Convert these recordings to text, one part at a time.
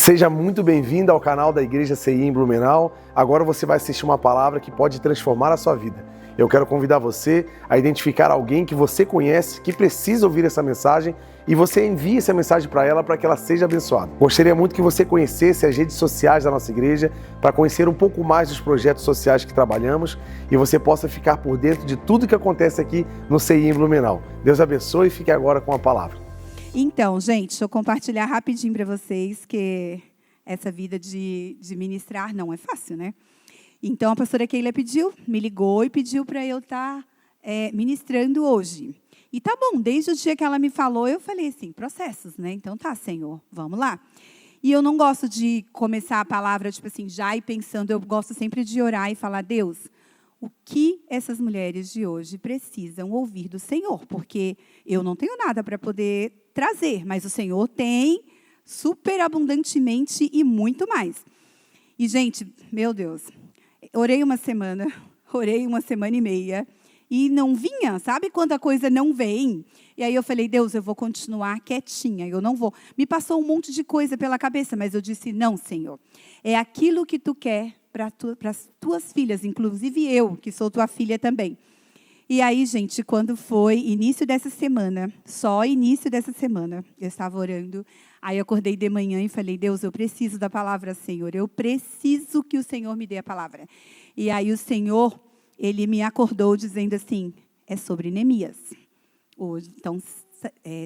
Seja muito bem-vindo ao canal da Igreja CI em Blumenau. Agora você vai assistir uma palavra que pode transformar a sua vida. Eu quero convidar você a identificar alguém que você conhece, que precisa ouvir essa mensagem, e você envie essa mensagem para ela para que ela seja abençoada. Gostaria muito que você conhecesse as redes sociais da nossa igreja para conhecer um pouco mais dos projetos sociais que trabalhamos e você possa ficar por dentro de tudo que acontece aqui no CI em Blumenau. Deus abençoe e fique agora com a palavra. Então, gente, deixa eu compartilhar rapidinho para vocês que essa vida de ministrar não é fácil, né? Então, a pastora Keila me ligou e pediu para eu estar ministrando hoje. E tá bom, desde o dia que ela me falou, eu falei assim, processos, né? Então tá, Senhor, vamos lá. E eu não gosto de começar a palavra, tipo assim, já ir pensando, eu gosto sempre de orar e falar, Deus, o que essas mulheres de hoje precisam ouvir do Senhor? Porque eu não tenho nada para poder trazer, mas o Senhor tem superabundantemente e muito mais. E, gente, meu Deus, orei uma semana e meia, e não vinha, sabe quando a coisa não vem? E aí eu falei, Deus, eu vou continuar quietinha, eu não vou. Me passou um monte de coisa pela cabeça, mas eu disse, não, Senhor, é aquilo que Tu quer para as Tuas filhas, inclusive eu, que sou Tua filha também. E aí, gente, quando foi início dessa semana, só início dessa semana, eu estava orando, aí eu acordei de manhã e falei, Deus, eu preciso da palavra, Senhor, eu preciso que o Senhor me dê a palavra. E aí o Senhor, Ele me acordou dizendo assim, é sobre Neemias. Hoje, então,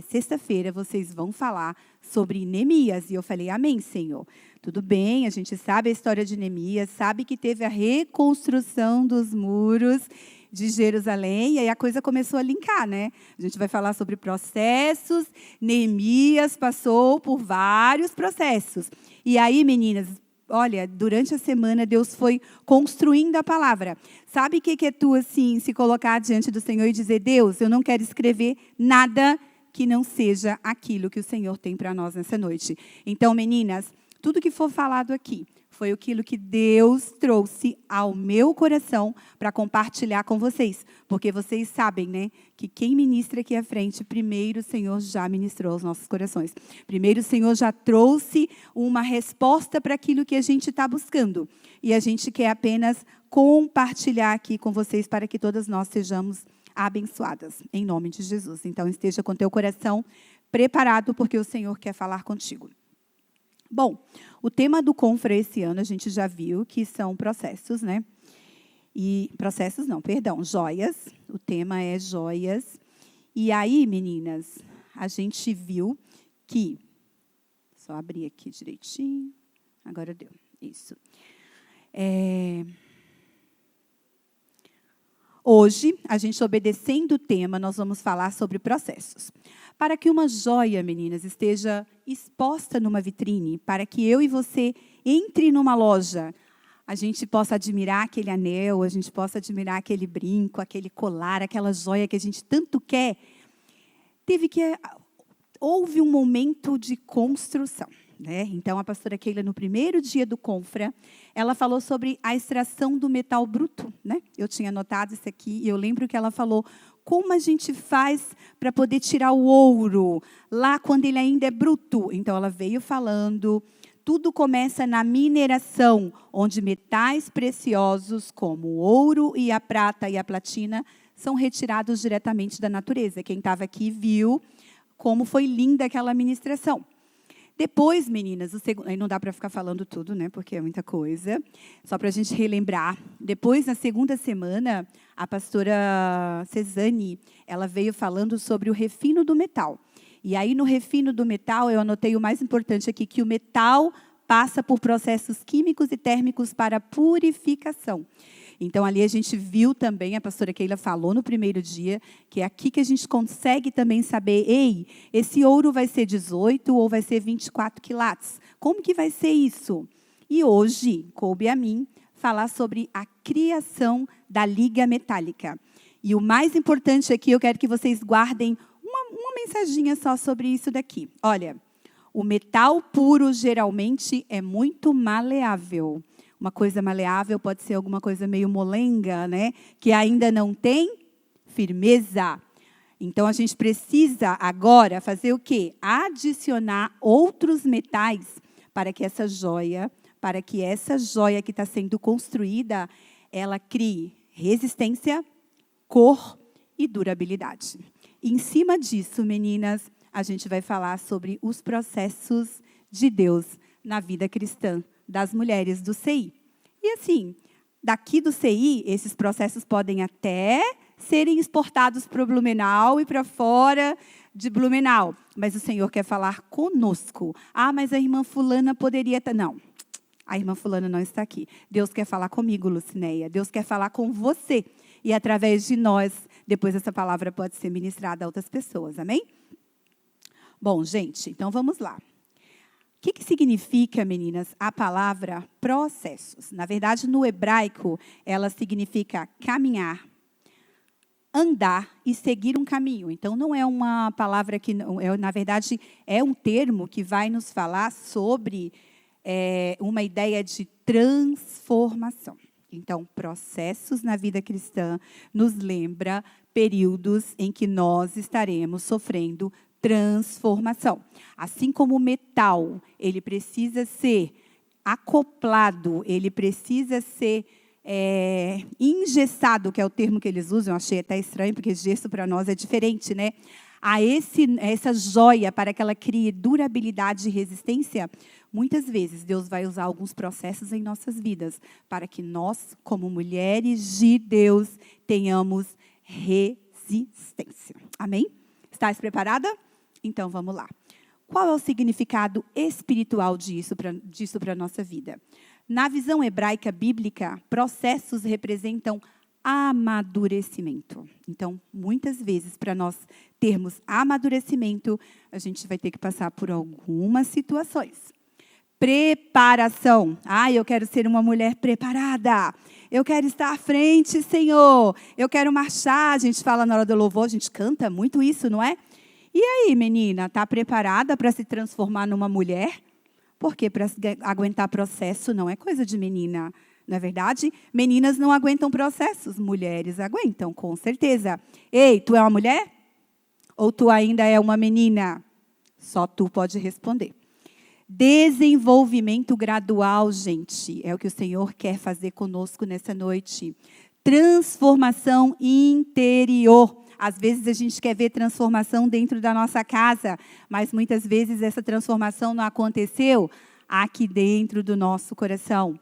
sexta-feira vocês vão falar sobre Neemias. E eu falei, amém, Senhor. Tudo bem, a gente sabe a história de Neemias, sabe que teve a reconstrução dos muros de Jerusalém, e aí a coisa começou a linkar, né? A gente vai falar sobre processos, Neemias passou por vários processos. E aí, meninas, olha, durante a semana Deus foi construindo a palavra. Sabe o que é tu, assim, se colocar diante do Senhor e dizer, Deus, eu não quero escrever nada que não seja aquilo que o Senhor tem para nós nessa noite. Então, meninas, tudo que for falado aqui foi aquilo que Deus trouxe ao meu coração para compartilhar com vocês. Porque vocês sabem, né, que quem ministra aqui à frente, primeiro o Senhor já ministrou os nossos corações. Primeiro o Senhor já trouxe uma resposta para aquilo que a gente está buscando. E a gente quer apenas compartilhar aqui com vocês para que todas nós sejamos abençoadas, em nome de Jesus. Então, esteja com teu coração preparado, porque o Senhor quer falar contigo. Bom, o tema do Confra esse ano a gente já viu que são processos, né? Joias. O tema é joias. E aí, meninas, a gente viu que... Só abrir aqui direitinho. Agora deu. Isso. Hoje, a gente obedecendo o tema, nós vamos falar sobre processos. Para que uma joia, meninas, esteja exposta numa vitrine, para que eu e você entre numa loja, a gente possa admirar aquele anel, a gente possa admirar aquele brinco, aquele colar, aquela joia que a gente tanto quer, houve um momento de construção. Né? Então, a pastora Keila, no primeiro dia do Confra, ela falou sobre a extração do metal bruto. Né? Eu tinha anotado isso aqui e eu lembro que ela falou como a gente faz para poder tirar o ouro lá quando ele ainda é bruto. Então, ela veio falando, tudo começa na mineração, onde metais preciosos como o ouro e a prata e a platina são retirados diretamente da natureza. Quem estava aqui viu como foi linda aquela ministração. Depois, meninas, aí não dá para ficar falando tudo, né? Porque é muita coisa. Só para a gente relembrar. Depois, na segunda semana, a pastora Cezane, ela veio falando sobre o refino do metal. E aí, no refino do metal, eu anotei o mais importante aqui, que o metal passa por processos químicos e térmicos para purificação. Então, ali a gente viu também, a pastora Keila falou no primeiro dia, que é aqui que a gente consegue também saber, esse ouro vai ser 18 ou vai ser 24 quilates? Como que vai ser isso? E hoje, coube a mim falar sobre a criação da liga metálica. E o mais importante aqui, eu quero que vocês guardem uma mensaginha só sobre isso daqui. Olha, o metal puro geralmente é muito maleável. Uma coisa maleável pode ser alguma coisa meio molenga, né? Que ainda não tem firmeza. Então, a gente precisa agora fazer o quê? Adicionar outros metais para que essa joia que está sendo construída, ela crie resistência, cor e durabilidade. Em cima disso, meninas, a gente vai falar sobre os processos de Deus na vida cristã das mulheres do CI. E assim, daqui do CI, esses processos podem até serem exportados para o Blumenau e para fora de Blumenau. Mas o Senhor quer falar conosco. Ah, mas a irmã fulana poderia estar... Não, a irmã fulana não está aqui. Deus quer falar comigo, Lucinéia. Deus quer falar com você. E através de nós, depois essa palavra pode ser ministrada a outras pessoas. Amém? Bom, gente, então vamos lá. O que significa, meninas, a palavra processos? Na verdade, no hebraico, ela significa caminhar, andar e seguir um caminho. Então, não é uma palavra que, na verdade, é um termo que vai nos falar sobre uma ideia de transformação. Então, processos na vida cristã nos lembra períodos em que nós estaremos sofrendo transformação. Assim como o metal, ele precisa ser acoplado, ele precisa ser engessado, que é o termo que eles usam, eu achei até estranho, porque gesso para nós é diferente, né? Essa joia, para que ela crie durabilidade e resistência, muitas vezes Deus vai usar alguns processos em nossas vidas, para que nós, como mulheres de Deus, tenhamos resistência. Amém? Estás preparada? Então, vamos lá. Qual é o significado espiritual disso para a nossa vida? Na visão hebraica bíblica, processos representam amadurecimento. Então, muitas vezes, para nós termos amadurecimento, a gente vai ter que passar por algumas situações. Preparação. Eu quero ser uma mulher preparada. Eu quero estar à frente, Senhor. Eu quero marchar. A gente fala na hora do louvor, a gente canta muito isso, não é? E aí, menina, está preparada para se transformar numa mulher? Porque para aguentar processo não é coisa de menina, não é verdade? Meninas não aguentam processos, mulheres aguentam, com certeza. Ei, tu é uma mulher? Ou tu ainda é uma menina? Só tu pode responder. Desenvolvimento gradual, gente, é o que o Senhor quer fazer conosco nessa noite. Transformação interior. Às vezes a gente quer ver transformação dentro da nossa casa, mas muitas vezes essa transformação não aconteceu aqui dentro do nosso coração.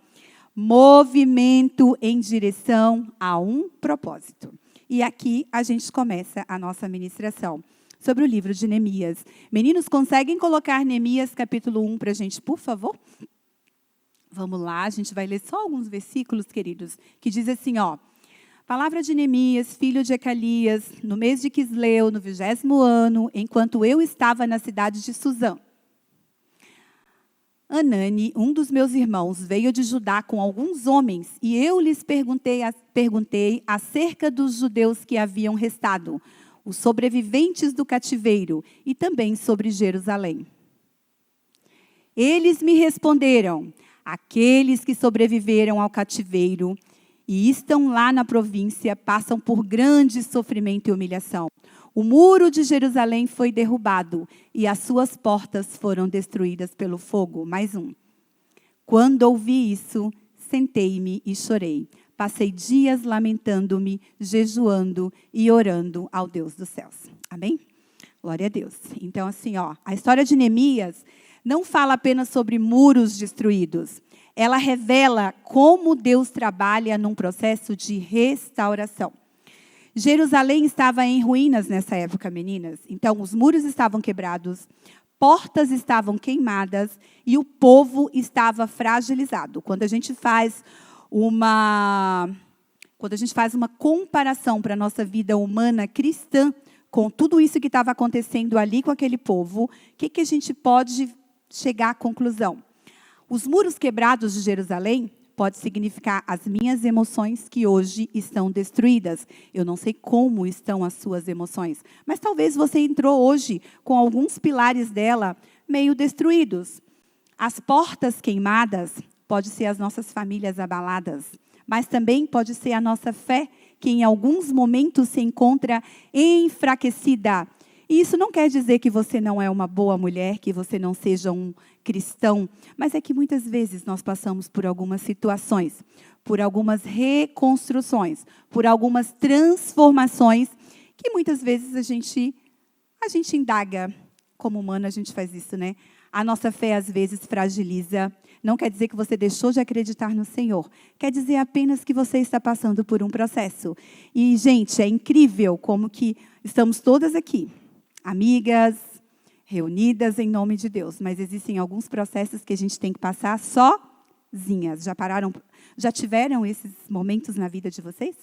Movimento em direção a um propósito. E aqui a gente começa a nossa ministração sobre o livro de Neemias. Meninos, conseguem colocar Neemias capítulo 1 para a gente, por favor? Vamos lá, a gente vai ler só alguns versículos, queridos, que diz assim, ó. Palavra de Neemias, filho de Ecalias, no mês de Quisleu, no 20º ano, enquanto eu estava na cidade de Suzã. Anani, um dos meus irmãos, veio de Judá com alguns homens, e eu lhes perguntei acerca dos judeus que haviam restado, os sobreviventes do cativeiro, e também sobre Jerusalém. Eles me responderam, aqueles que sobreviveram ao cativeiro e estão lá na província, passam por grande sofrimento e humilhação. O muro de Jerusalém foi derrubado e as suas portas foram destruídas pelo fogo. Mais um. Quando ouvi isso, sentei-me e chorei. Passei dias lamentando-me, jejuando e orando ao Deus dos céus. Amém? Glória a Deus. Então, assim, ó, a história de Neemias não fala apenas sobre muros destruídos. Ela revela como Deus trabalha num processo de restauração. Jerusalém estava em ruínas nessa época, meninas. Então, os muros estavam quebrados, portas estavam queimadas e o povo estava fragilizado. Quando a gente faz uma comparação para a nossa vida humana cristã, com tudo isso que estava acontecendo ali com aquele povo, o que a gente pode chegar à conclusão? Os muros quebrados de Jerusalém pode significar as minhas emoções que hoje estão destruídas. Eu não sei como estão as suas emoções, mas talvez você entrou hoje com alguns pilares dela meio destruídos. As portas queimadas pode ser as nossas famílias abaladas, mas também pode ser a nossa fé que em alguns momentos se encontra enfraquecida. E isso não quer dizer que você não é uma boa mulher, que você não seja um cristão, mas é que muitas vezes nós passamos por algumas situações, por algumas reconstruções, por algumas transformações, que muitas vezes a gente indaga. Como humano, a gente faz isso, né? A nossa fé, às vezes, fragiliza. Não quer dizer que você deixou de acreditar no Senhor. Quer dizer apenas que você está passando por um processo. E, gente, é incrível como que estamos todas aqui, amigas, reunidas em nome de Deus. Mas existem alguns processos que a gente tem que passar sozinhas. Já tiveram esses momentos na vida de vocês?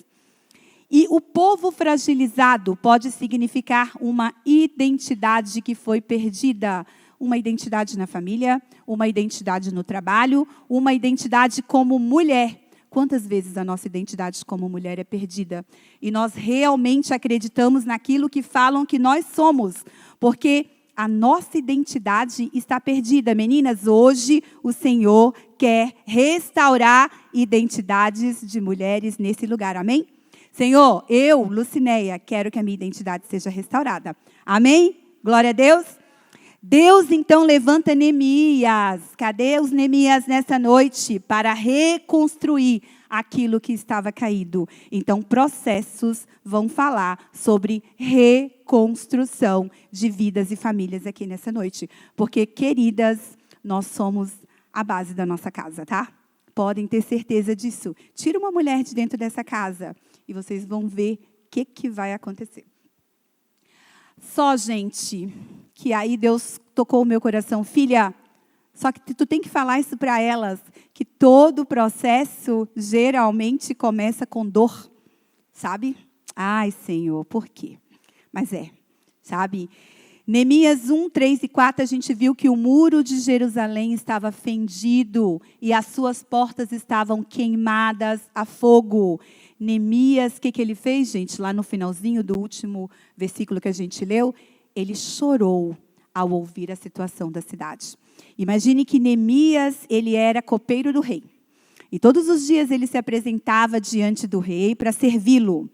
E o povo fragilizado pode significar uma identidade que foi perdida. Uma identidade na família, uma identidade no trabalho, uma identidade como mulher. Quantas vezes a nossa identidade como mulher é perdida? E nós realmente acreditamos naquilo que falam que nós somos. Porque a nossa identidade está perdida. Meninas, hoje o Senhor quer restaurar identidades de mulheres nesse lugar. Amém? Senhor, eu, Lucinéia, quero que a minha identidade seja restaurada. Amém? Glória a Deus. Deus, então, levanta Neemias. Cadê os Neemias nessa noite? Para reconstruir aquilo que estava caído. Então, processos vão falar sobre reconstrução de vidas e famílias aqui nessa noite. Porque, queridas, nós somos a base da nossa casa, tá? Podem ter certeza disso. Tira uma mulher de dentro dessa casa e vocês vão ver o que vai acontecer. Só, gente, que aí Deus tocou o meu coração. Filha, só que tu tem que falar isso para elas, que todo processo geralmente começa com dor, sabe? Ai, Senhor, por quê? Mas sabe? Neemias 1, 3 e 4, a gente viu que o muro de Jerusalém estava fendido e as suas portas estavam queimadas a fogo. Neemias, o que ele fez, gente? Lá no finalzinho do último versículo que a gente leu, ele chorou ao ouvir a situação da cidade. Imagine que Neemias, ele era copeiro do rei. E todos os dias ele se apresentava diante do rei para servi-lo.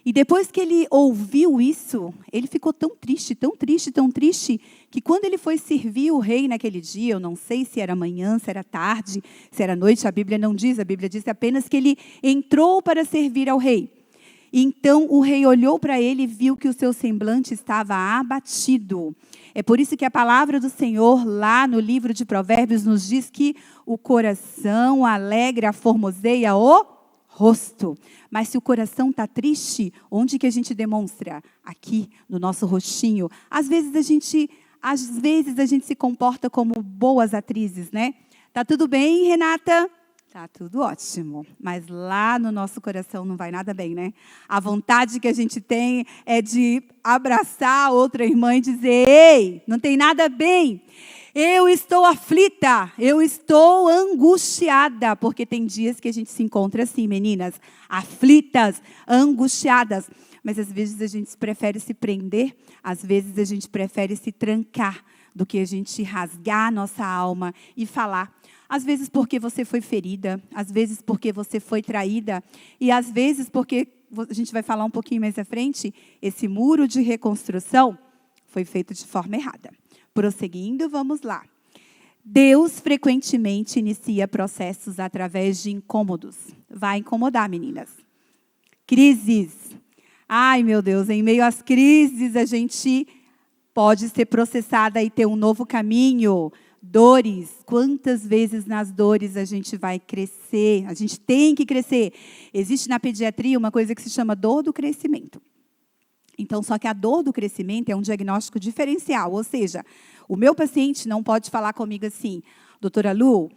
E depois que ele ouviu isso, ele ficou tão triste, tão triste, tão triste, que quando ele foi servir o rei naquele dia, eu não sei se era manhã, se era tarde, se era noite, a Bíblia não diz, a Bíblia diz apenas que ele entrou para servir ao rei. Então o rei olhou para ele e viu que o seu semblante estava abatido. É por isso que a palavra do Senhor, lá no livro de Provérbios, nos diz que o coração alegre formoseia o rosto. Mas se o coração está triste, onde que a gente demonstra? Aqui, no nosso rostinho. Às vezes a gente se comporta como boas atrizes, né? Tá tudo bem, Renata? Tá tudo ótimo. Mas lá no nosso coração não vai nada bem, né? A vontade que a gente tem é de abraçar a outra irmã e dizer: ei, não tem nada bem. Eu estou aflita, eu estou angustiada, porque tem dias que a gente se encontra assim, meninas, aflitas, angustiadas. Mas às vezes a gente prefere se prender, às vezes a gente prefere se trancar, do que a gente rasgar a nossa alma e falar. Às vezes porque você foi ferida, às vezes porque você foi traída, e às vezes porque, a gente vai falar um pouquinho mais à frente, esse muro de reconstrução foi feito de forma errada. Prosseguindo, vamos lá. Deus frequentemente inicia processos através de incômodos. Vai incomodar, meninas. Crises. Ai, meu Deus, em meio às crises a gente pode ser processada e ter um novo caminho. Dores. Quantas vezes nas dores a gente vai crescer? A gente tem que crescer. Existe na pediatria uma coisa que se chama dor do crescimento. Então, só que a dor do crescimento é um diagnóstico diferencial. Ou seja, o meu paciente não pode falar comigo assim: doutora Lu,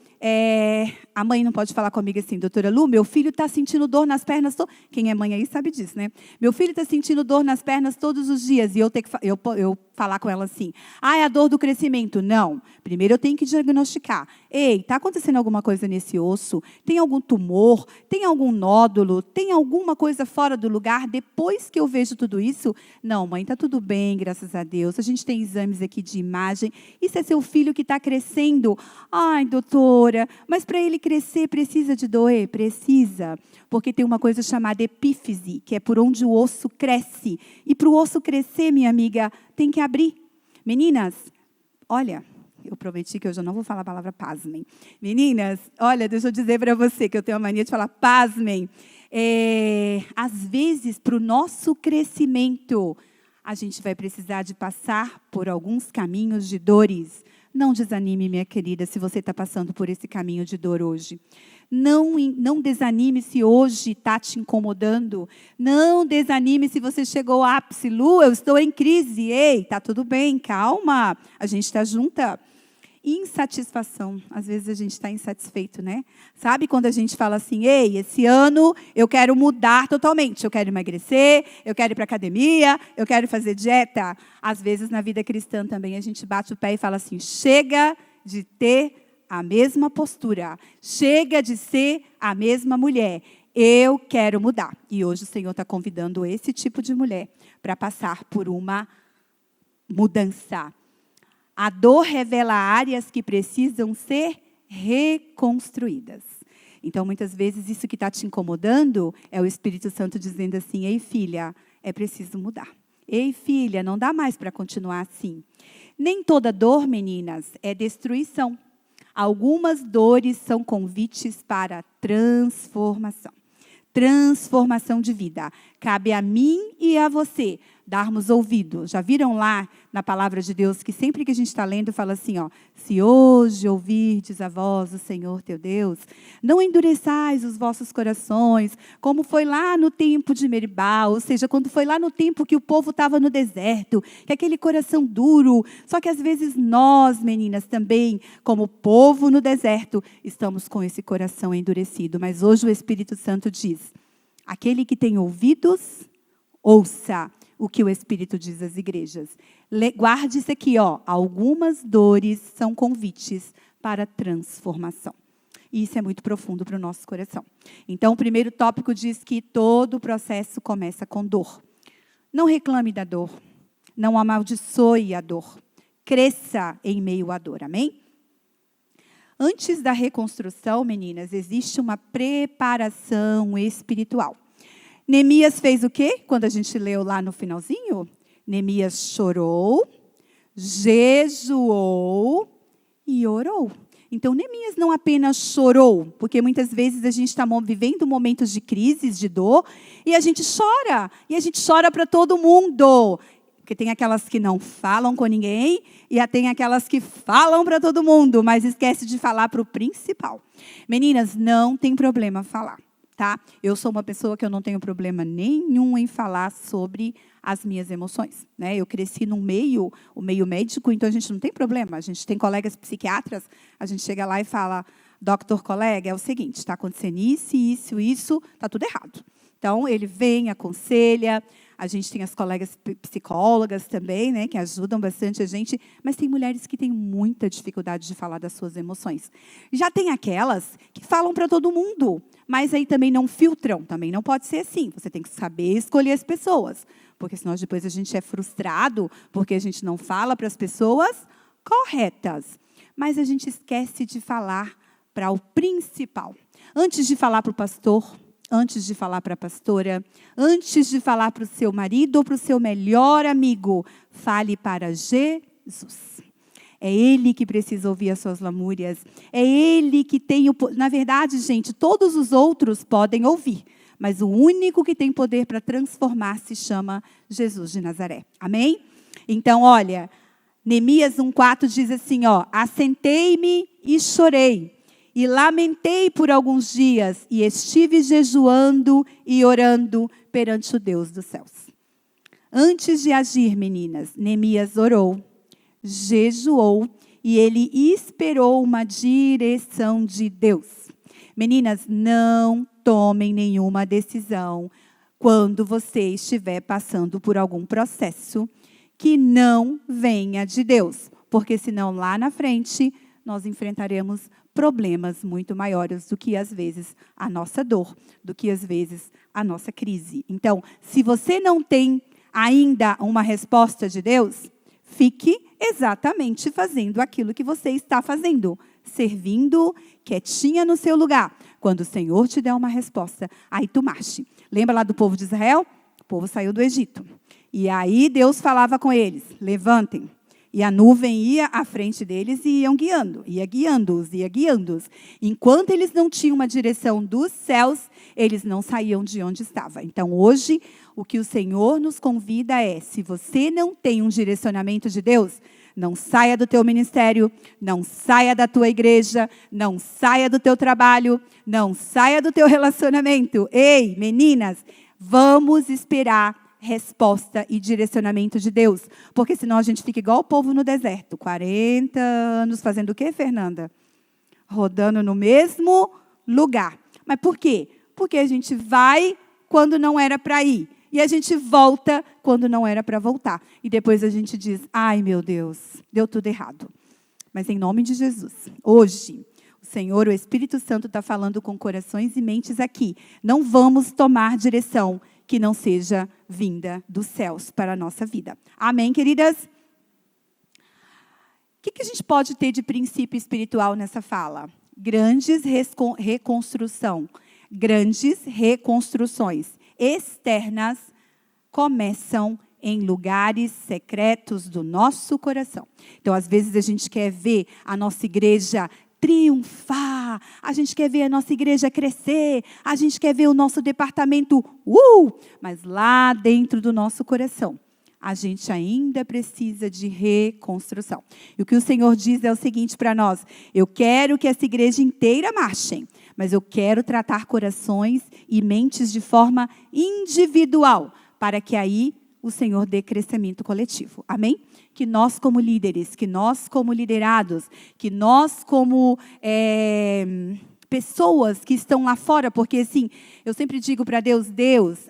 a mãe não pode falar comigo assim: doutora Lu, meu filho está sentindo dor nas pernas. Quem é mãe aí sabe disso, né? Meu filho está sentindo dor nas pernas todos os dias. E eu falar com ela assim: é a dor do crescimento. Não. Primeiro eu tenho que diagnosticar. Ei, está acontecendo alguma coisa nesse osso? Tem algum tumor? Tem algum nódulo? Tem alguma coisa fora do lugar? Depois que eu vejo tudo isso, não, mãe, está tudo bem, graças a Deus. A gente tem exames aqui de imagem. Isso é seu filho que está crescendo. Ai, doutora, mas para ele crescer precisa de doer? Precisa, porque tem uma coisa chamada epífise, que é por onde o osso cresce. E para o osso crescer, minha amiga, tem que abrir. Meninas, olha, eu prometi que hoje eu não vou falar a palavra pasmem. Meninas, olha, deixa eu dizer para você que eu tenho a mania de falar pasmem. Às vezes, para o nosso crescimento, a gente vai precisar de passar por alguns caminhos de dores. Não desanime, minha querida, se você está passando por esse caminho de dor hoje. Não desanime se hoje está te incomodando. Não desanime se você chegou ao ápice. Lu, eu estou em crise. Ei, está tudo bem, calma. A gente está junta. Insatisfação. Às vezes a gente está insatisfeito, né? Sabe quando a gente fala assim, ei, esse ano eu quero mudar totalmente. Eu quero emagrecer, eu quero ir para a academia, eu quero fazer dieta. Às vezes na vida cristã também a gente bate o pé e fala assim, chega de ter a mesma postura. Chega de ser a mesma mulher. Eu quero mudar. E hoje o Senhor está convidando esse tipo de mulher para passar por uma mudança. A dor revela áreas que precisam ser reconstruídas. Então, muitas vezes, isso que está te incomodando é o Espírito Santo dizendo assim, ei, filha, é preciso mudar. Ei, filha, não dá mais para continuar assim. Nem toda dor, meninas, é destruição. Algumas dores são convites para transformação. Transformação de vida. Cabe a mim e a você darmos ouvido. Já viram lá na palavra de Deus que sempre que a gente está lendo fala assim, ó, se hoje ouvirdes a voz do Senhor teu Deus, não endureçais os vossos corações, como foi lá no tempo de Meribá, ou seja, quando foi lá no tempo que o povo estava no deserto, que aquele coração duro, só que às vezes nós, meninas, também, como povo no deserto, estamos com esse coração endurecido, mas hoje o Espírito Santo diz, aquele que tem ouvidos, ouça o que o Espírito diz às igrejas. Guarde isso aqui, ó. Algumas dores são convites para transformação. E isso é muito profundo para o nosso coração. Então, o primeiro tópico diz que todo o processo começa com dor. Não reclame da dor. Não amaldiçoe a dor. Cresça em meio à dor. Amém? Antes da reconstrução, meninas, existe uma preparação espiritual. Neemias fez o quê? Quando a gente leu lá no finalzinho, Neemias chorou, jejuou e orou. Então, Neemias não apenas chorou, porque muitas vezes a gente está vivendo momentos de crises, de dor, e a gente chora para todo mundo. Porque tem aquelas que não falam com ninguém, e tem aquelas que falam para todo mundo, mas esquece de falar para o principal. Meninas, não tem problema falar. Tá? Eu sou uma pessoa que eu não tenho problema nenhum em falar sobre as minhas emoções. Né? Eu cresci o meio médico, então a gente não tem problema. A gente tem colegas psiquiatras, a gente chega lá e fala, doutor, colega, é o seguinte, está acontecendo isso, está tudo errado. Então, ele vem, aconselha, a gente tem as colegas psicólogas também, né, que ajudam bastante a gente, mas tem mulheres que têm muita dificuldade de falar das suas emoções. Já tem aquelas que falam para todo mundo, mas aí também não filtram, também não pode ser assim. Você tem que saber escolher as pessoas, porque senão depois a gente é frustrado, porque a gente não fala para as pessoas corretas. Mas a gente esquece de falar para o principal. Antes de falar para o pastor, antes de falar para a pastora, antes de falar para o seu marido ou para o seu melhor amigo, fale para Jesus. É Ele que precisa ouvir as suas lamúrias. É Ele que tem o... Na verdade, gente, todos os outros podem ouvir, mas o único que tem poder para transformar se chama Jesus de Nazaré. Amém? Então, olha, Neemias 1,4 diz assim, ó, assentei-me e chorei. E lamentei por alguns dias, e estive jejuando e orando perante o Deus dos céus. Antes de agir, meninas, Neemias orou, jejuou, e ele esperou uma direção de Deus. Meninas, não tomem nenhuma decisão quando você estiver passando por algum processo que não venha de Deus. Porque senão lá na frente nós enfrentaremos problemas muito maiores do que, às vezes, a nossa dor, do que, às vezes, a nossa crise. Então, se você não tem ainda uma resposta de Deus, fique exatamente fazendo aquilo que você está fazendo. servindo, quietinha no seu lugar. Quando o Senhor te der uma resposta, aí tu marche. Lembra lá do povo de Israel? O povo saiu do Egito. E aí Deus falava com eles, levantem. E a nuvem ia à frente deles e ia guiando-os. Enquanto eles não tinham uma direção dos céus, eles não saíam de onde estavam. Então, hoje, o que o Senhor nos convida é, se você não tem um direcionamento de Deus, não saia do teu ministério, não saia da tua igreja, não saia do teu trabalho, não saia do teu relacionamento. Ei, meninas, vamos esperar resposta e direcionamento de Deus. Porque senão a gente fica igual o povo no deserto. 40 anos fazendo o quê, Fernanda? Rodando no mesmo lugar. Mas por quê? Porque a gente vai quando não era para ir. E a gente volta quando não era para voltar. E depois a gente diz, ai meu Deus, deu tudo errado. Mas em nome de Jesus, hoje, o Senhor, o Espírito Santo está falando com corações e mentes aqui. Não vamos tomar direção que não seja vinda dos céus para a nossa vida. Amém, queridas? O que a gente pode ter de princípio espiritual nessa fala? Grandes reconstruções externas começam em lugares secretos do nosso coração. Então, às vezes, a gente quer ver a nossa igreja triunfar, a gente quer ver a nossa igreja crescer, a gente quer ver o nosso departamento, mas lá dentro do nosso coração, a gente ainda precisa de reconstrução. E o que o Senhor diz é o seguinte para nós, eu quero que essa igreja inteira marche, mas eu quero tratar corações e mentes de forma individual, para que aí o Senhor dê crescimento coletivo. Amém? Que nós como líderes, que nós como liderados, que nós como pessoas que estão lá fora, porque assim, eu sempre digo para Deus,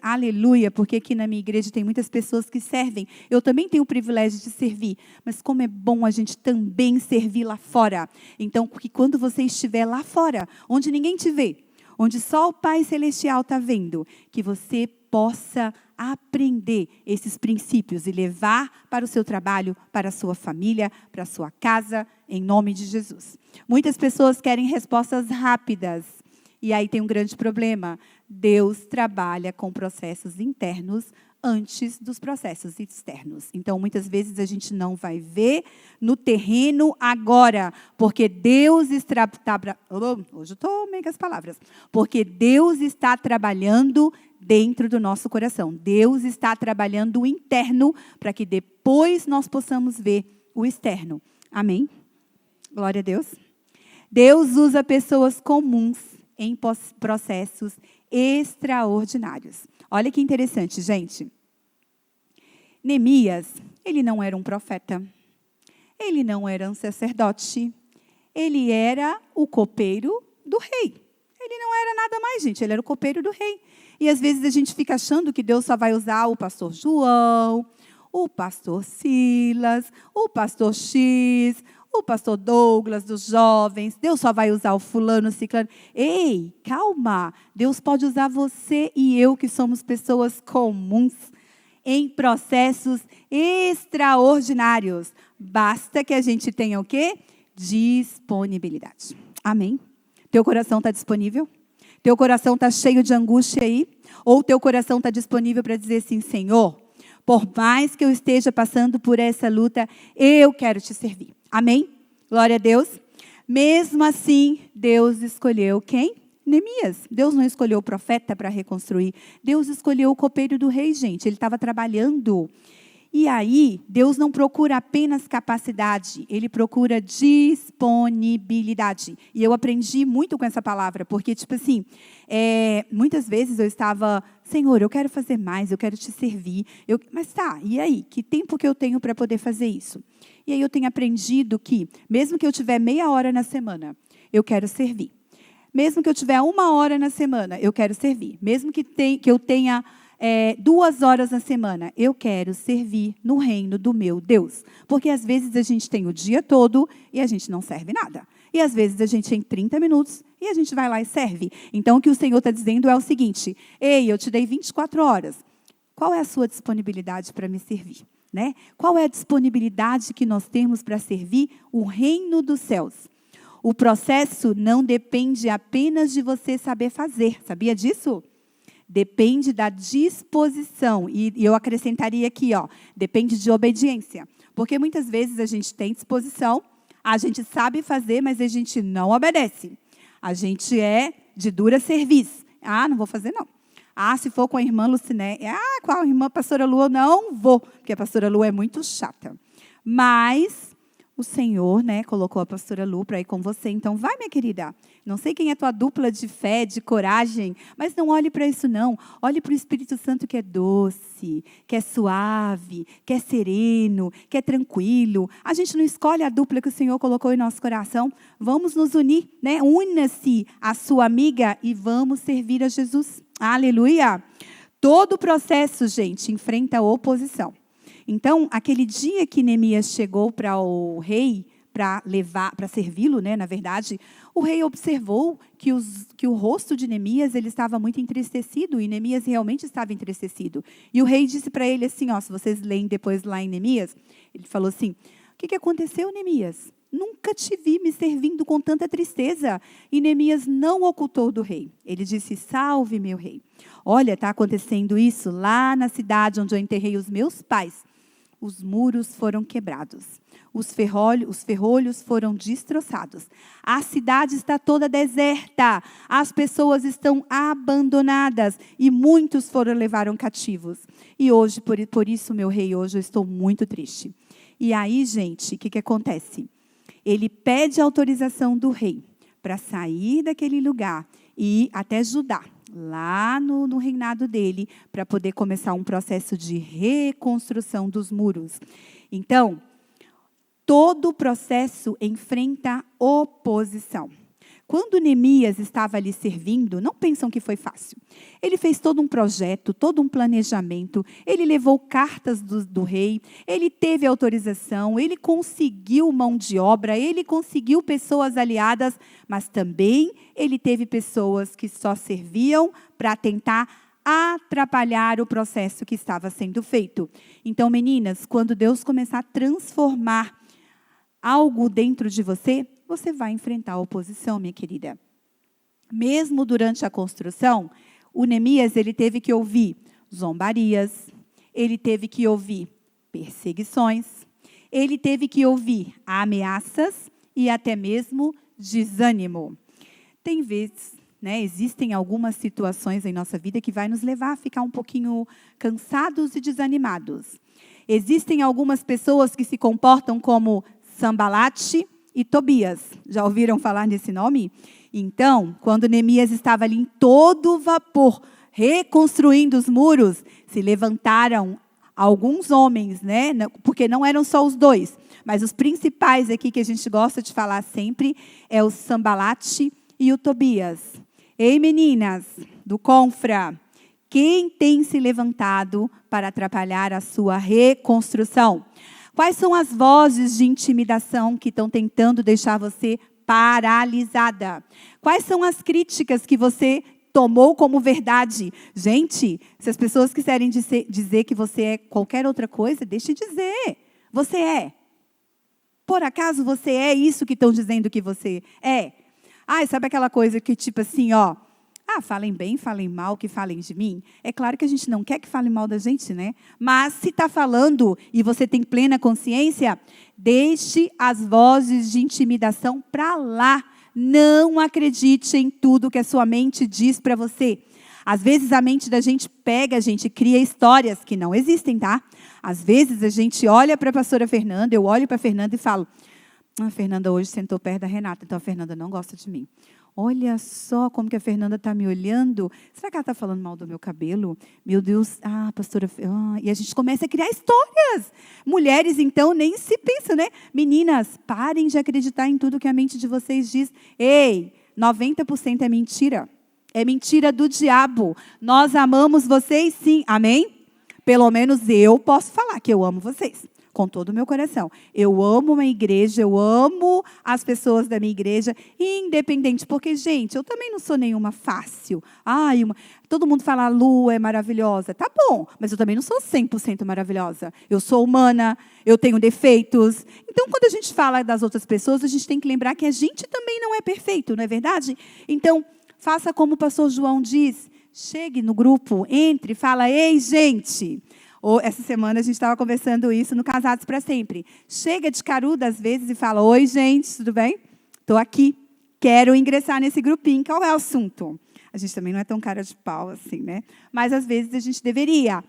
aleluia, porque aqui na minha igreja tem muitas pessoas que servem, eu também tenho o privilégio de servir, mas como é bom a gente também servir lá fora. Então, que quando você estiver lá fora, onde ninguém te vê, onde só o Pai Celestial está vendo, que você possa aprender esses princípios e levar para o seu trabalho, para a sua família, para a sua casa, em nome de Jesus. Muitas pessoas querem respostas rápidas, e aí tem um grande problema. Deus trabalha com processos internos antes dos processos externos. Então, muitas vezes a gente não vai ver no terreno agora, porque Deus está... Hoje eu estou meio com as palavras. Porque Deus está trabalhando dentro do nosso coração. Deus está trabalhando o interno para que depois nós possamos ver o externo. Amém? Glória a Deus. Deus usa pessoas comuns em processos extraordinários. Olha que interessante, gente. Neemias, ele não era um profeta. Ele não era um sacerdote. Ele era o copeiro do rei. Ele não era nada mais, gente. Ele era o copeiro do rei. E às vezes a gente fica achando que Deus só vai usar o pastor João, o pastor Silas, o pastor X, o pastor Douglas dos jovens. Deus só vai usar o fulano, o ciclano. Ei, calma. Deus pode usar você e eu, que somos pessoas comuns, em processos extraordinários. Basta que a gente tenha o quê? Disponibilidade. Amém? Teu coração está disponível? Teu coração está cheio de angústia aí? Ou teu coração está disponível para dizer assim, Senhor, por mais que eu esteja passando por essa luta, eu quero te servir. Amém? Glória a Deus. Mesmo assim, Deus escolheu quem? Neemias. Deus não escolheu o profeta para reconstruir. Deus escolheu o copeiro do rei, gente. Ele estava trabalhando. E aí, Deus não procura apenas capacidade, Ele procura disponibilidade. E eu aprendi muito com essa palavra, porque, tipo assim, muitas vezes eu estava, Senhor, eu quero fazer mais, eu quero te servir. Mas tá, e aí? Que tempo que eu tenho para poder fazer isso? E aí eu tenho aprendido que, mesmo que eu tiver meia hora na semana, eu quero servir. Mesmo que eu tiver 1 hora na semana, eu quero servir. Mesmo que eu tenha 2 horas na semana, eu quero servir no reino do meu Deus. Porque às vezes a gente tem o dia todo e a gente não serve nada. E às vezes a gente tem 30 minutos e a gente vai lá e serve. Então o que o Senhor está dizendo é o seguinte, ei, eu te dei 24 horas. Qual é a sua disponibilidade para me servir? Né? Qual é a disponibilidade que nós temos para servir o reino dos céus? O processo não depende apenas de você saber fazer. Sabia disso? Depende da disposição. E eu acrescentaria aqui, depende de obediência. Porque muitas vezes a gente tem disposição, a gente sabe fazer, mas a gente não obedece. A gente é de dura serviço. Não vou fazer, não. Se for com a irmã Luciné. Com a irmã pastora Lu, eu não vou, porque a pastora Lu é muito chata. Mas o Senhor, colocou a pastora Lu para ir com você. Então, vai, minha querida. Não sei quem é tua dupla de fé, de coragem, mas não olhe para isso, não. Olhe para o Espírito Santo que é doce, que é suave, que é sereno, que é tranquilo. A gente não escolhe a dupla que o Senhor colocou em nosso coração. Vamos nos unir, Una-se a sua amiga e vamos servir a Jesus. Aleluia! Todo o processo, gente, enfrenta oposição. Então, aquele dia que Neemias chegou para o rei, para servi-lo, na verdade, o rei observou que o rosto de Neemias ele estava muito entristecido, e Neemias realmente estava entristecido. E o rei disse para ele assim, se vocês leem depois lá em Neemias, ele falou assim, o que aconteceu, Neemias? Nunca te vi me servindo com tanta tristeza. E Neemias não ocultou do rei. Ele disse, salve, meu rei. Olha, está acontecendo isso lá na cidade onde eu enterrei os meus pais. Os muros foram quebrados. Os ferrolhos foram destroçados. A cidade está toda deserta. As pessoas estão abandonadas. E muitos levaram cativos. E hoje, por isso, meu rei, hoje eu estou muito triste. E aí, gente, o que acontece? Ele pede autorização do rei para sair daquele lugar e ir até Judá, lá no reinado dele, para poder começar um processo de reconstrução dos muros. Então, todo o processo enfrenta oposição. Quando Neemias estava ali servindo, não pensam que foi fácil. Ele fez todo um projeto, todo um planejamento, ele levou cartas do rei, ele teve autorização, ele conseguiu mão de obra, ele conseguiu pessoas aliadas, mas também ele teve pessoas que só serviam para tentar atrapalhar o processo que estava sendo feito. Então, meninas, quando Deus começar a transformar algo dentro de você, você vai enfrentar a oposição, minha querida. Mesmo durante a construção, o Neemias ele teve que ouvir zombarias, ele teve que ouvir perseguições, ele teve que ouvir ameaças e até mesmo desânimo. Tem vezes, existem algumas situações em nossa vida que vai nos levar a ficar um pouquinho cansados e desanimados. Existem algumas pessoas que se comportam como Sambalate e Tobias. Já ouviram falar nesse nome? Então, quando Neemias estava ali em todo vapor, reconstruindo os muros, se levantaram alguns homens, porque não eram só os dois, mas os principais aqui que a gente gosta de falar sempre é o Sambalate e o Tobias. Ei, meninas do Confra, quem tem se levantado para atrapalhar a sua reconstrução? Quais são as vozes de intimidação que estão tentando deixar você paralisada? Quais são as críticas que você tomou como verdade? Gente, se as pessoas quiserem dizer que você é qualquer outra coisa, deixe de dizer. Você é. Por acaso você é isso que estão dizendo que você é? Sabe aquela coisa que tipo assim, falem bem, falem mal, que falem de mim. É claro que a gente não quer que falem mal da gente, Mas se está falando e você tem plena consciência, deixe as vozes de intimidação para lá. Não acredite em tudo que a sua mente diz para você. Às vezes a mente da gente pega, a gente cria histórias que não existem, tá? Às vezes a gente olha para a pastora Fernanda, eu olho para a Fernanda e falo, a Fernanda hoje sentou perto da Renata, então a Fernanda não gosta de mim. Olha só como que a Fernanda está me olhando. Será que ela está falando mal do meu cabelo? Meu Deus, pastora... E a gente começa a criar histórias. Mulheres, então, nem se pensa, Meninas, parem de acreditar em tudo que a mente de vocês diz. Ei, 90% é mentira. É mentira do diabo. Nós amamos vocês, sim. Amém? Pelo menos eu posso falar que eu amo vocês. com todo o meu coração. Eu amo uma igreja, eu amo as pessoas da minha igreja, independente, porque, gente, eu também não sou nenhuma fácil. Todo mundo fala, a Lu é maravilhosa. Tá bom, mas eu também não sou 100% maravilhosa. Eu sou humana, eu tenho defeitos. Então, quando a gente fala das outras pessoas, a gente tem que lembrar que a gente também não é perfeito, não é verdade? Então, faça como o pastor João diz, chegue no grupo, entre, fala, ei, gente. Essa semana a gente estava conversando isso no Casados para Sempre. Chega de caruda às vezes e fala, oi, gente, tudo bem? Estou aqui, quero ingressar nesse grupinho. Qual é o assunto? A gente também não é tão cara de pau assim, né? Mas às vezes a gente deveria.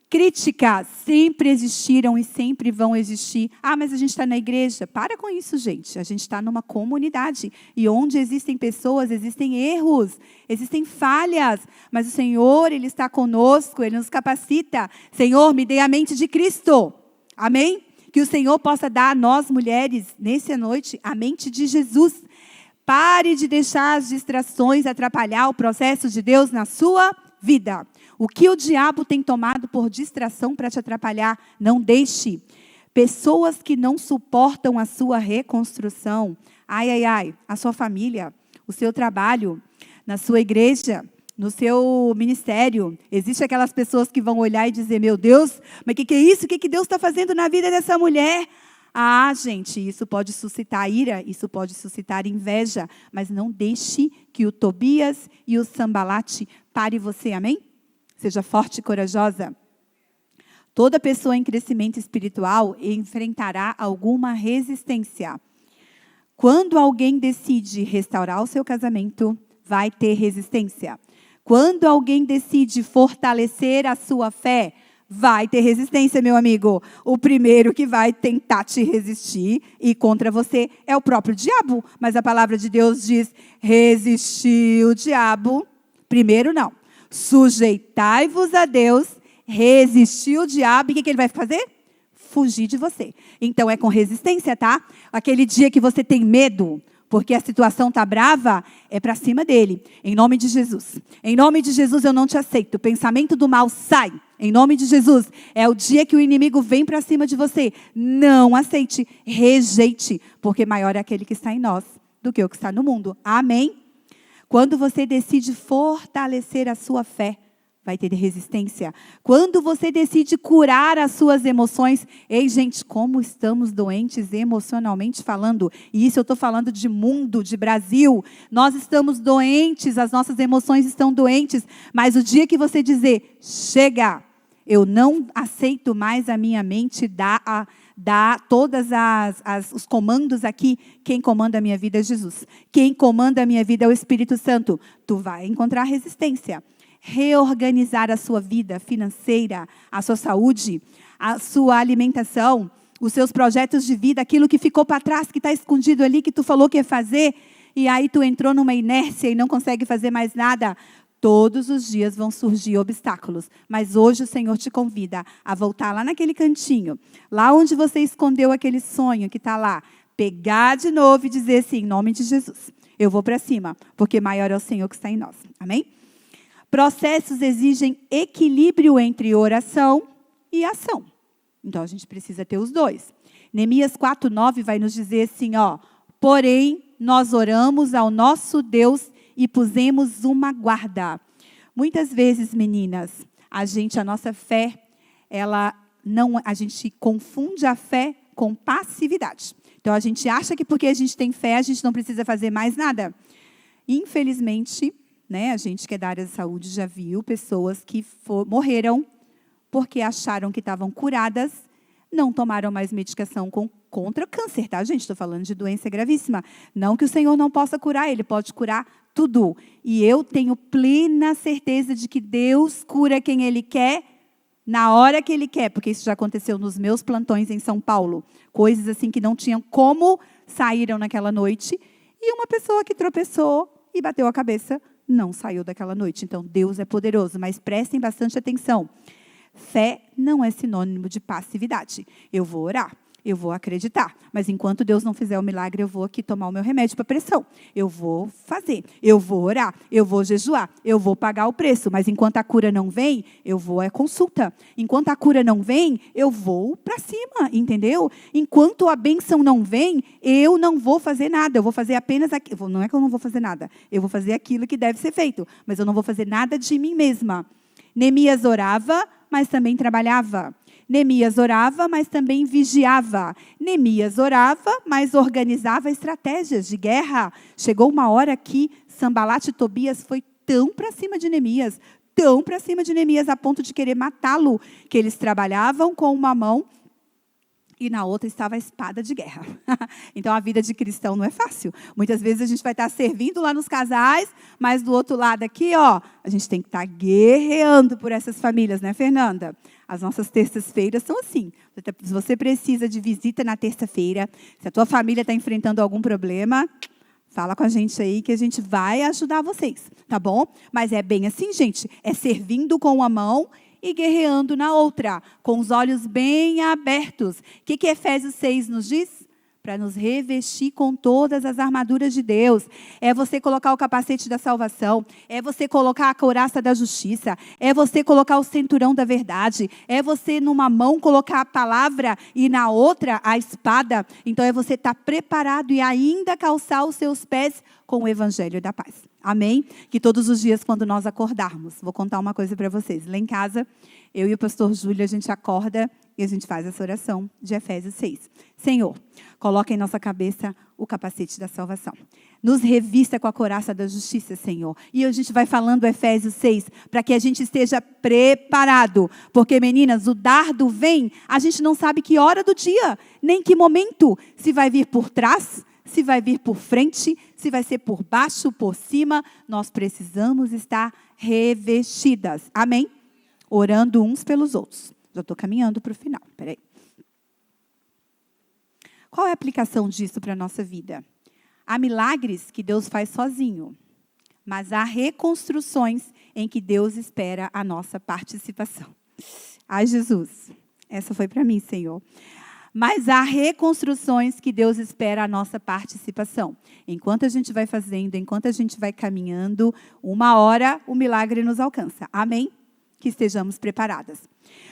Críticas sempre existiram e sempre vão existir. Mas a gente está na igreja. Para com isso, gente. A gente está numa comunidade. E onde existem pessoas, existem erros, existem falhas. Mas o Senhor, Ele está conosco, Ele nos capacita. Senhor, me dê a mente de Cristo. Amém? Que o Senhor possa dar a nós, mulheres, nessa noite, a mente de Jesus. Pare de deixar as distrações atrapalhar o processo de Deus na sua vida. O que o diabo tem tomado por distração para te atrapalhar, não deixe. Pessoas que não suportam a sua reconstrução, a sua família, o seu trabalho, na sua igreja, no seu ministério. Existem aquelas pessoas que vão olhar e dizer, meu Deus, mas o que é isso? O que Deus está fazendo na vida dessa mulher? Gente, isso pode suscitar ira, isso pode suscitar inveja, mas não deixe que o Tobias e o Sambalate pare você, amém? Seja forte e corajosa. Toda pessoa em crescimento espiritual enfrentará alguma resistência. Quando alguém decide restaurar o seu casamento, vai ter resistência. Quando alguém decide fortalecer a sua fé, vai ter resistência, meu amigo. O primeiro que vai tentar te resistir e contra você é o próprio diabo. Mas a palavra de Deus diz, resistir o diabo. Primeiro não. Sujeitai-vos a Deus, resistir o diabo. E o que ele vai fazer? Fugir de você. Então é com resistência, tá? Aquele dia que você tem medo, porque a situação está brava, é para cima dele. Em nome de Jesus. Em nome de Jesus eu não te aceito. O pensamento do mal sai. Em nome de Jesus. É o dia que o inimigo vem para cima de você. Não aceite, rejeite. Porque maior é aquele que está em nós do que o que está no mundo. Amém? Quando você decide fortalecer a sua fé, vai ter resistência. Quando você decide curar as suas emoções, ei, gente, como estamos doentes emocionalmente falando. E isso eu estou falando de mundo, de Brasil. Nós estamos doentes, as nossas emoções estão doentes. Mas o dia que você dizer, chega, eu não aceito mais a minha mente dar todos os comandos aqui. Quem comanda a minha vida é Jesus. Quem comanda a minha vida é o Espírito Santo. Tu vai encontrar resistência. Reorganizar a sua vida financeira, a sua saúde, a sua alimentação, os seus projetos de vida, aquilo que ficou para trás, que está escondido ali, que tu falou que ia fazer, e aí tu entrou numa inércia e não consegue fazer mais nada. Todos os dias vão surgir obstáculos, mas hoje o Senhor te convida a voltar lá naquele cantinho, lá onde você escondeu aquele sonho que está lá, pegar de novo e dizer assim, em nome de Jesus, eu vou para cima, porque maior é o Senhor que está em nós. Amém? Processos exigem equilíbrio entre oração e ação. Então, a gente precisa ter os dois. Neemias 4:9 vai nos dizer assim, porém, nós oramos ao nosso Deus e pusemos uma guarda. Muitas vezes, meninas, a nossa fé, a gente confunde a fé com passividade. Então, a gente acha que porque a gente tem fé, a gente não precisa fazer mais nada. Infelizmente, a gente que é da área da saúde já viu pessoas que morreram porque acharam que estavam curadas, não tomaram mais medicação contra o câncer, tá, gente? Estou falando de doença gravíssima. Não que o Senhor não possa curar, Ele pode curar tudo. E eu tenho plena certeza de que Deus cura quem Ele quer, na hora que Ele quer, porque isso já aconteceu nos meus plantões em São Paulo. Coisas assim que não tinham como, saíram naquela noite, e uma pessoa que tropeçou e bateu a cabeça, não saiu daquela noite. Então, Deus é poderoso, mas prestem bastante atenção. Fé não é sinônimo de passividade. Eu vou orar, eu vou acreditar. Mas enquanto Deus não fizer o milagre, eu vou aqui tomar o meu remédio para pressão. Eu vou fazer, eu vou orar, eu vou jejuar, eu vou pagar o preço. Mas enquanto a cura não vem, eu vou à consulta. Enquanto a cura não vem, eu vou para cima, entendeu? Enquanto a bênção não vem, eu não vou fazer nada. Eu vou fazer apenas aquilo. Não é que eu não vou fazer nada. Eu vou fazer aquilo que deve ser feito. Mas eu não vou fazer nada de mim mesma. Neemias orava, mas também trabalhava. Neemias orava, mas também vigiava. Neemias orava, mas organizava estratégias de guerra. Chegou uma hora que Sanbalat e Tobias foi tão para cima de Neemias, tão para cima de Neemias, a ponto de querer matá-lo, que eles trabalhavam com uma mão e na outra estava a espada de guerra. Então, a vida de cristão não é fácil. Muitas vezes a gente vai estar servindo lá nos casais, mas do outro lado aqui, ó, a gente tem que estar guerreando por essas famílias, né, Fernanda? As nossas terças-feiras são assim. Se você precisa de visita na terça-feira, se a tua família está enfrentando algum problema, fala com a gente aí que a gente vai ajudar vocês, tá bom? Mas é bem assim, gente. É servindo com uma mão e guerreando na outra, com os olhos bem abertos. O que Efésios 6 nos diz? Para nos revestir com todas as armaduras de Deus. É você colocar o capacete da salvação, é você colocar a couraça da justiça, é você colocar o cinturão da verdade, é você numa mão colocar a palavra e na outra a espada. Então é você estar preparado e ainda calçar os seus pés com o evangelho da paz. Amém? Que todos os dias, quando nós acordarmos, vou contar uma coisa para vocês. Lá em casa, eu e o pastor Júlio, a gente acorda e a gente faz essa oração de Efésios 6. Senhor, coloca em nossa cabeça o capacete da salvação. Nos revista com a couraça da justiça, Senhor. E a gente vai falando Efésios 6, para que a gente esteja preparado. Porque, meninas, o dardo vem, a gente não sabe que hora do dia, nem que momento. Se vai vir por trás, se vai vir por frente, se vai ser por baixo, por cima, nós precisamos estar revestidas. Amém? Orando uns pelos outros. Já estou caminhando para o final. Peraí. Qual é a aplicação disso para a nossa vida? Há milagres que Deus faz sozinho, mas há reconstruções em que Deus espera a nossa participação. Ai, Jesus, essa foi para mim, Senhor. Mas há reconstruções que Deus espera a nossa participação. Enquanto a gente vai fazendo, enquanto a gente vai caminhando, uma hora o milagre nos alcança. Amém? Que estejamos preparadas.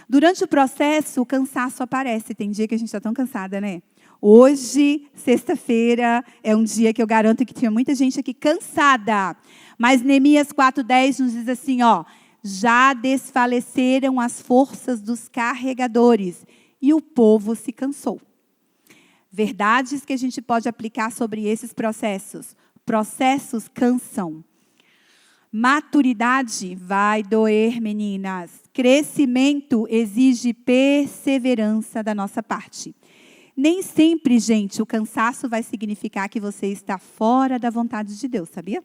Durante o processo, o cansaço aparece. Tem dia que a gente está tão cansada, né? Hoje, sexta-feira, é um dia que eu garanto que tinha muita gente aqui cansada. Mas Neemias 4:10 nos diz assim, ó, já desfaleceram as forças dos carregadores e o povo se cansou. Verdades que a gente pode aplicar sobre esses processos. Processos cansam. Maturidade vai doer, meninas. Crescimento exige perseverança da nossa parte. Nem sempre, gente, o cansaço vai significar que você está fora da vontade de Deus, sabia?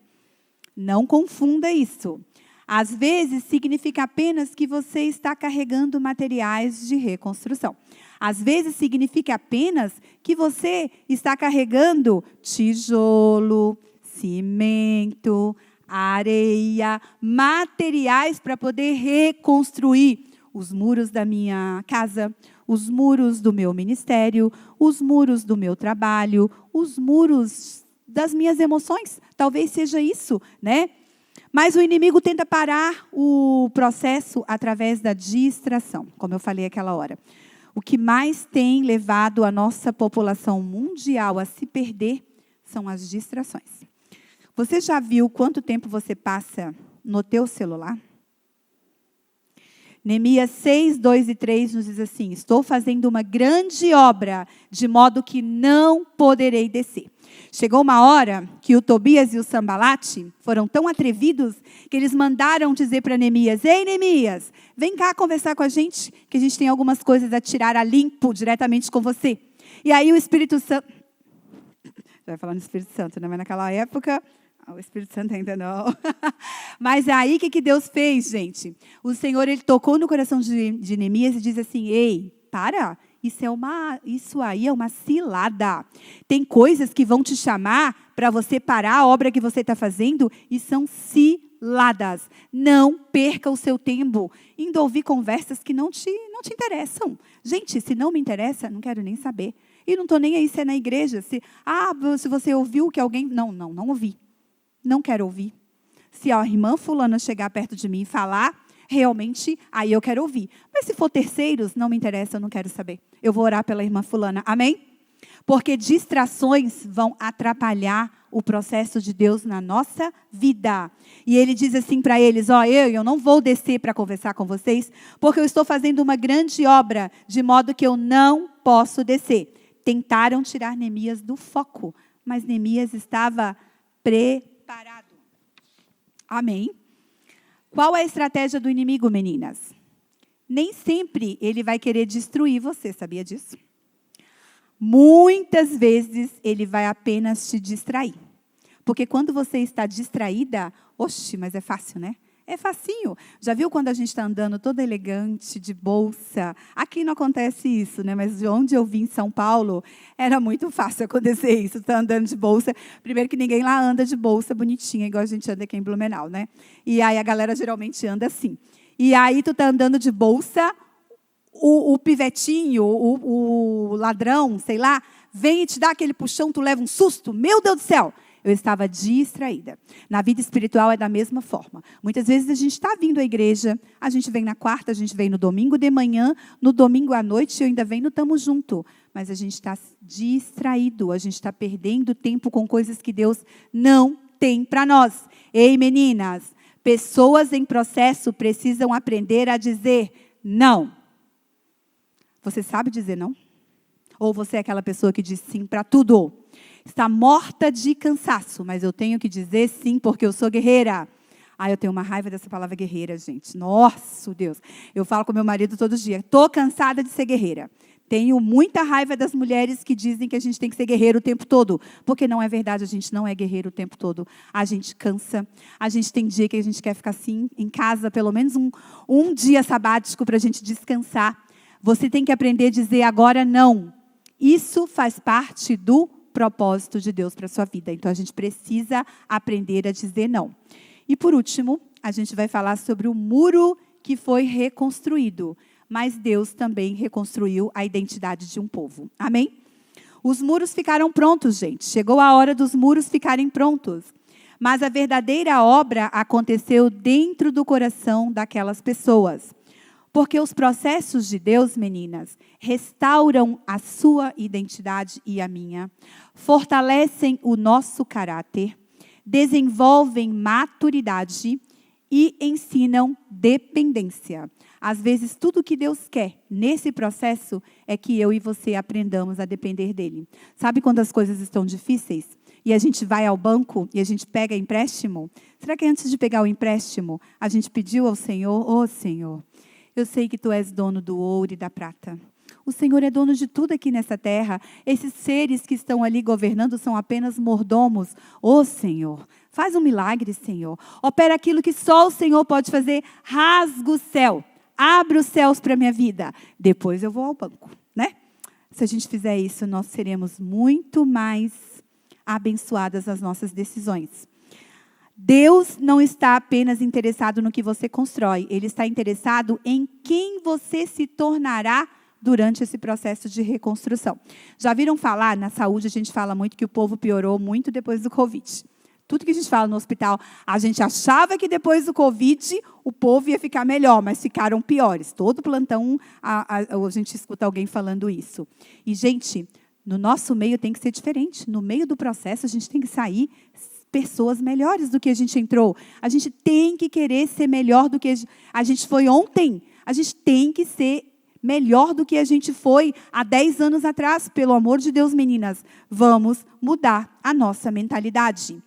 Não confunda isso. Às vezes, significa apenas que você está carregando materiais de reconstrução. Às vezes, significa apenas que você está carregando tijolo, cimento, areia, materiais para poder reconstruir os muros da minha casa, os muros do meu ministério, os muros do meu trabalho, os muros das minhas emoções. Talvez seja isso, né? Mas o inimigo tenta parar o processo através da distração, como eu falei aquela hora. O que mais tem levado a nossa população mundial a se perder são as distrações. Você já viu quanto tempo você passa no teu celular? Neemias 6, 2 e 3 nos diz assim, estou fazendo uma grande obra, de modo que não poderei descer. Chegou uma hora que o Tobias e o Sanbalat foram tão atrevidos que eles mandaram dizer para Neemias, ei, Neemias, vem cá conversar com a gente, que a gente tem algumas coisas a tirar a limpo diretamente com você. E aí o Espírito Santo... Já vai falar no Espírito Santo, né? Mas naquela época... O Espírito Santo ainda não. Mas aí, o que Deus fez, gente? O Senhor, Ele tocou no coração de Neemias e diz assim, ei, para, isso aí é uma cilada. Tem coisas que vão te chamar para você parar a obra que você está fazendo e são ciladas. ciladas. Não perca o seu tempo indo ouvir conversas que não te interessam. Gente, se não me interessa, não quero nem saber. E não estou nem aí se é na igreja. Se você ouviu que alguém... Não ouvi. Não quero ouvir. Se a irmã fulana chegar perto de mim e falar, realmente, aí eu quero ouvir. Mas se for terceiros, não me interessa, eu não quero saber. Eu vou orar pela irmã fulana. Amém? Porque distrações vão atrapalhar o processo de Deus na nossa vida. E ele diz assim para eles, eu não vou descer para conversar com vocês, porque eu estou fazendo uma grande obra, de modo que eu não posso descer. Tentaram tirar Neemias do foco, mas Neemias estava preparado. Amém? Qual é a estratégia do inimigo, meninas? Nem sempre ele vai querer destruir você, sabia disso? Muitas vezes ele vai apenas te distrair. Porque quando você está distraída, mas é fácil, né? É facinho. Já viu quando a gente está andando toda elegante, de bolsa? Aqui não acontece isso, né? Mas de onde eu vim, em São Paulo, era muito fácil acontecer isso. Está andando de bolsa. Primeiro que ninguém lá anda de bolsa bonitinha, igual a gente anda aqui em Blumenau, né? E aí a galera geralmente anda assim. E aí tu está andando de bolsa, o pivetinho, o ladrão, sei lá, vem e te dá aquele puxão, tu leva um susto. Meu Deus do céu! Eu estava distraída. Na vida espiritual é da mesma forma. Muitas vezes a gente está vindo à igreja, a gente vem na quarta, a gente vem no domingo de manhã, no domingo à noite eu ainda venho, estamos juntos. Mas a gente está distraído, a gente está perdendo tempo com coisas que Deus não tem para nós. Ei, meninas, pessoas em processo precisam aprender a dizer não. Você sabe dizer não? Ou você é aquela pessoa que diz sim para tudo? Está morta de cansaço, mas eu tenho que dizer sim, porque eu sou guerreira. Eu tenho uma raiva dessa palavra guerreira, gente. Nossa, Deus. Eu falo com meu marido todo dia. Estou cansada de ser guerreira. Tenho muita raiva das mulheres que dizem que a gente tem que ser guerreiro o tempo todo. Porque não é verdade, a gente não é guerreiro o tempo todo. A gente cansa. A gente tem dia que a gente quer ficar assim, em casa, pelo menos um dia sabático para a gente descansar. Você tem que aprender a dizer agora não. Isso faz parte do propósito de Deus para a sua vida. Então, a gente precisa aprender a dizer não. E, por último, a gente vai falar sobre o muro que foi reconstruído. Mas Deus também reconstruiu a identidade de um povo. Amém? Os muros ficaram prontos, gente. Chegou a hora dos muros ficarem prontos. Mas a verdadeira obra aconteceu dentro do coração daquelas pessoas. Porque os processos de Deus, meninas, restauram a sua identidade e a minha, fortalecem o nosso caráter, desenvolvem maturidade e ensinam dependência. Às vezes, tudo que Deus quer nesse processo é que eu e você aprendamos a depender dele. Sabe quando as coisas estão difíceis e a gente vai ao banco e a gente pega empréstimo? Será que antes de pegar o empréstimo, a gente pediu ao Senhor, Senhor, eu sei que Tu és dono do ouro e da prata. O Senhor é dono de tudo aqui nessa terra. Esses seres que estão ali governando são apenas mordomos. Senhor, faz um milagre, Senhor. Opera aquilo que só o Senhor pode fazer. Rasga o céu. Abre os céus para a minha vida. Depois eu vou ao banco, né? Se a gente fizer isso, nós seremos muito mais abençoadas nas nossas decisões. Deus não está apenas interessado no que você constrói. Ele está interessado em quem você se tornará durante esse processo de reconstrução. Já viram falar, na saúde, a gente fala muito que o povo piorou muito depois do Covid. Tudo que a gente fala no hospital, a gente achava que depois do Covid o povo ia ficar melhor, mas ficaram piores. Todo plantão a gente escuta alguém falando isso. E, gente, no nosso meio tem que ser diferente. No meio do processo, a gente tem que sair pessoas melhores do que a gente entrou. A gente tem que querer ser melhor do que a gente foi ontem. A gente tem que ser melhor do que a gente foi há 10 anos atrás. Pelo amor de Deus, meninas, vamos mudar a nossa mentalidade.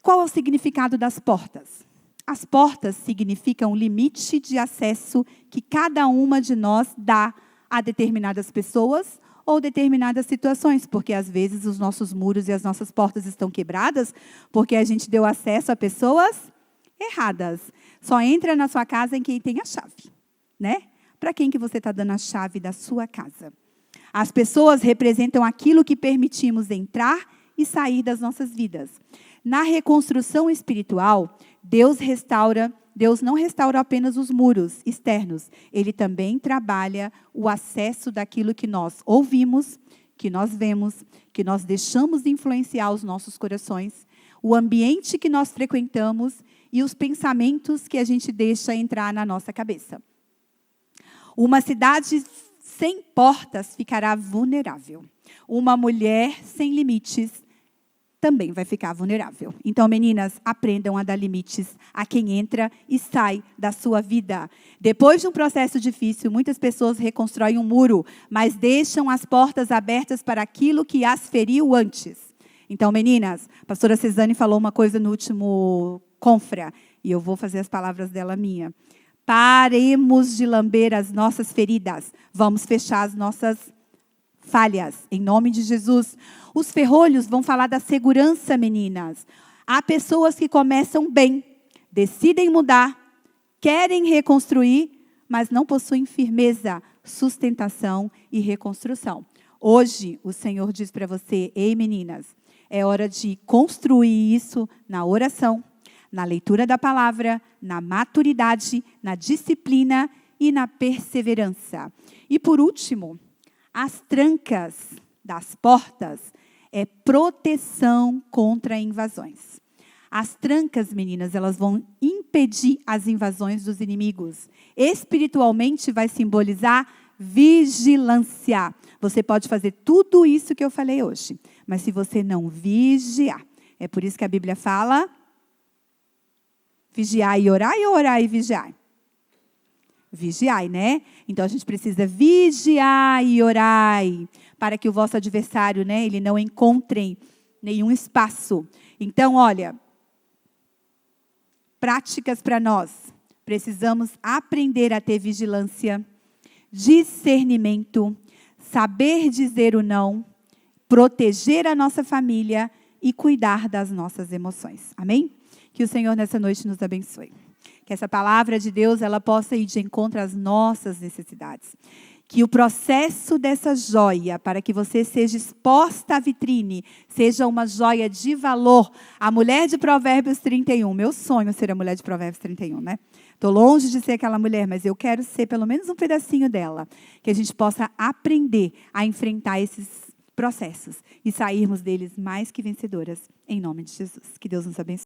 Qual é o significado das portas? As portas significam o limite de acesso que cada uma de nós dá a determinadas pessoas ou determinadas situações, porque às vezes os nossos muros e as nossas portas estão quebradas porque a gente deu acesso a pessoas erradas. Só entra na sua casa em quem tem a chave, né? Para quem que você está dando a chave da sua casa? As pessoas representam aquilo que permitimos entrar e sair das nossas vidas. Na reconstrução espiritual, Deus não restaura apenas os muros externos. Ele também trabalha o acesso daquilo que nós ouvimos, que nós vemos, que nós deixamos de influenciar os nossos corações, o ambiente que nós frequentamos e os pensamentos que a gente deixa entrar na nossa cabeça. Uma cidade sem portas ficará vulnerável. Uma mulher sem limites também vai ficar vulnerável. Então, meninas, aprendam a dar limites a quem entra e sai da sua vida. Depois de um processo difícil, muitas pessoas reconstroem um muro, mas deixam as portas abertas para aquilo que as feriu antes. Então, meninas, a pastora Cezane falou uma coisa no último confra, e eu vou fazer as palavras dela minha. Paremos de lamber as nossas feridas. Vamos fechar as nossas falhas, em nome de Jesus. Os ferrolhos vão falar da segurança, meninas. Há pessoas que começam bem, decidem mudar, querem reconstruir, mas não possuem firmeza, sustentação e reconstrução. Hoje, o Senhor diz para você, ei meninas, é hora de construir isso na oração, na leitura da palavra, na maturidade, na disciplina e na perseverança. E por último, as trancas das portas é proteção contra invasões. As trancas, meninas, elas vão impedir as invasões dos inimigos. Espiritualmente vai simbolizar vigilância. Você pode fazer tudo isso que eu falei hoje, mas se você não vigiar, é por isso que a Bíblia fala vigiai e orai ou orai e vigiai? Vigiai, né? Então, a gente precisa vigiar e orai para que o vosso adversário, né, ele não encontre nenhum espaço. Então, olha, práticas para nós. Precisamos aprender a ter vigilância, discernimento, saber dizer o não, proteger a nossa família e cuidar das nossas emoções. Amém? Que o Senhor nessa noite nos abençoe. Que essa palavra de Deus ela possa ir de encontro às nossas necessidades. Que o processo dessa joia, para que você seja exposta à vitrine, seja uma joia de valor. A mulher de Provérbios 31, meu sonho é ser a mulher de Provérbios 31, né? Estou longe de ser aquela mulher, mas eu quero ser pelo menos um pedacinho dela. Que a gente possa aprender a enfrentar esses processos e sairmos deles mais que vencedoras, em nome de Jesus. Que Deus nos abençoe.